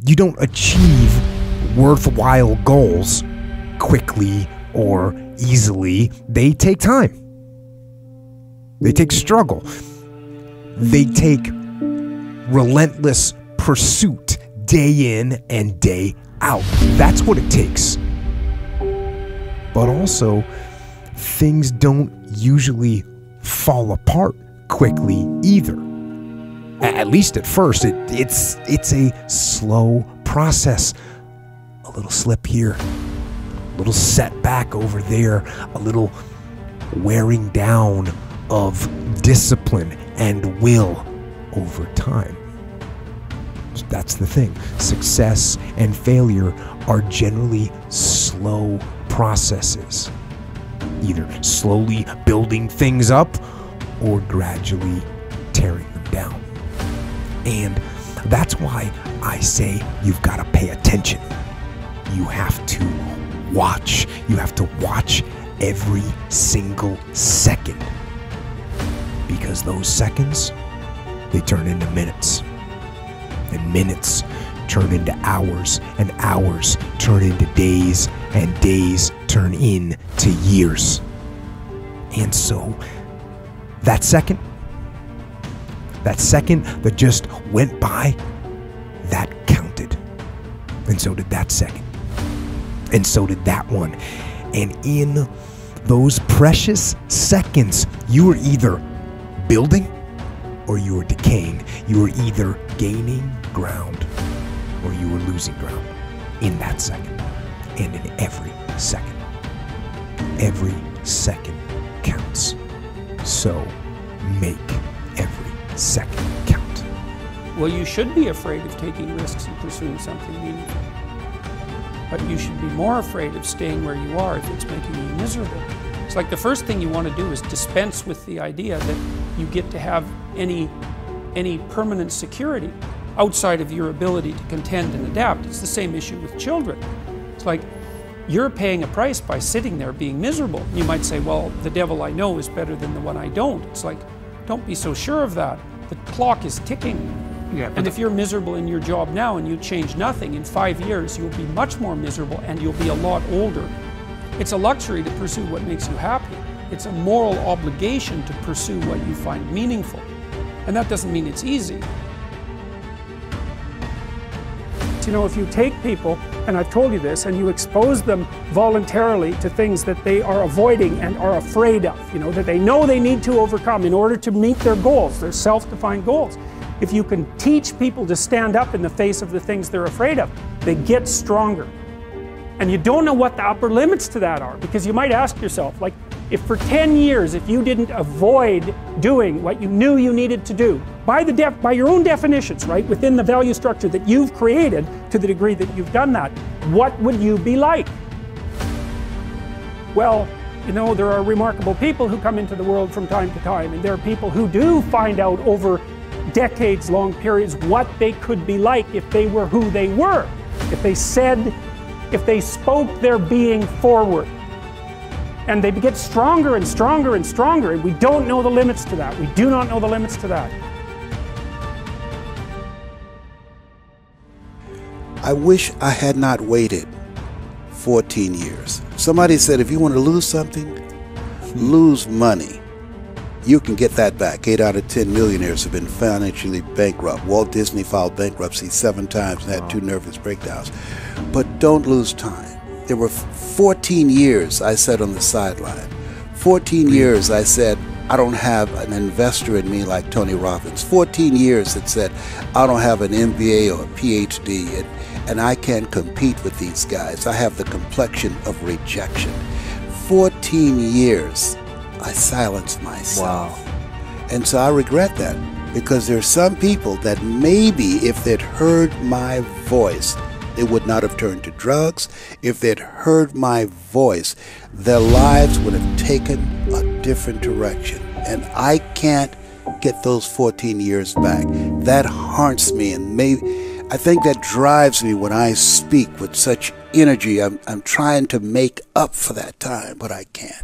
You don't achieve worthwhile goals quickly or easily. They take time. They take struggle. They take relentless pursuit day in and day out. That's what it takes. But also, things don't usually fall apart quickly either. At least at first, it's a slow process. A little slip here, a little setback over there, a little wearing down of discipline and will over time. That's the thing. Success and failure are generally slow processes, either slowly building things up or gradually tearing them down. And that's why I say you've got to pay attention. You have to watch. You have to watch every single second, because those seconds, they turn into minutes, and minutes turn into hours, and hours turn into days, and days turn into years. And so that second that just went by, that counted. And so did that second. And so did that one. And in those precious seconds, you were either building or you were decaying. You were either gaining ground or you were losing ground in that second, and in every second. Every second counts. So make every second count. Well, you should be afraid of taking risks and pursuing something meaningful. But you should be more afraid of staying where you are if it's making you miserable. It's like the first thing you want to do is dispense with the idea that you get to have any permanent security outside of your ability to contend and adapt. It's the same issue with children. It's like you're paying a price by sitting there being miserable. You might say, well, the devil I know is better than the one I don't. It's like, don't be so sure of that. The clock is ticking. Yeah, and if you're miserable in your job now and you change nothing, in 5 years you'll be much more miserable and you'll be a lot older. It's a luxury to pursue what makes you happy. It's a moral obligation to pursue what you find meaningful. And that doesn't mean it's easy. You know, if you take people, and I've told you this, and you expose them voluntarily to things that they are avoiding and are afraid of, you know, that they know they need to overcome in order to meet their goals, their self-defined goals. If you can teach people to stand up in the face of the things they're afraid of, they get stronger. And you don't know what the upper limits to that are, because you might ask yourself, like, if for 10 years, if you didn't avoid doing what you knew you needed to do, by your own definitions, right, within the value structure that you've created, to the degree that you've done that, what would you be like? Well, you know, there are remarkable people who come into the world from time to time, and there are people who do find out over decades-long periods what they could be like if they were who they were, if they spoke their being forward. And they get stronger and stronger and stronger, and we don't know the limits to that. We do not know the limits to that. I wish I had not waited 14 years. Somebody said if you want to lose something, lose money. You can get that back. 8 out of 10 millionaires have been financially bankrupt. Walt Disney filed bankruptcy 7 times and had 2 nervous breakdowns. But don't lose time. There were 14 years I sat on the sideline. 14 years I said, I don't have an investor in me like Tony Robbins. 14 years that said, I don't have an MBA or a PhD, and I can't compete with these guys. I have the complexion of rejection. 14 years I silenced myself. Wow. And so I regret that, because there are some people that maybe if they'd heard my voice, they would not have turned to drugs. If they'd heard my voice, their lives would have taken a different direction. And I can't get those 14 years back. That haunts me, and I think that drives me when I speak with such energy. I'm trying to make up for that time, but I can't.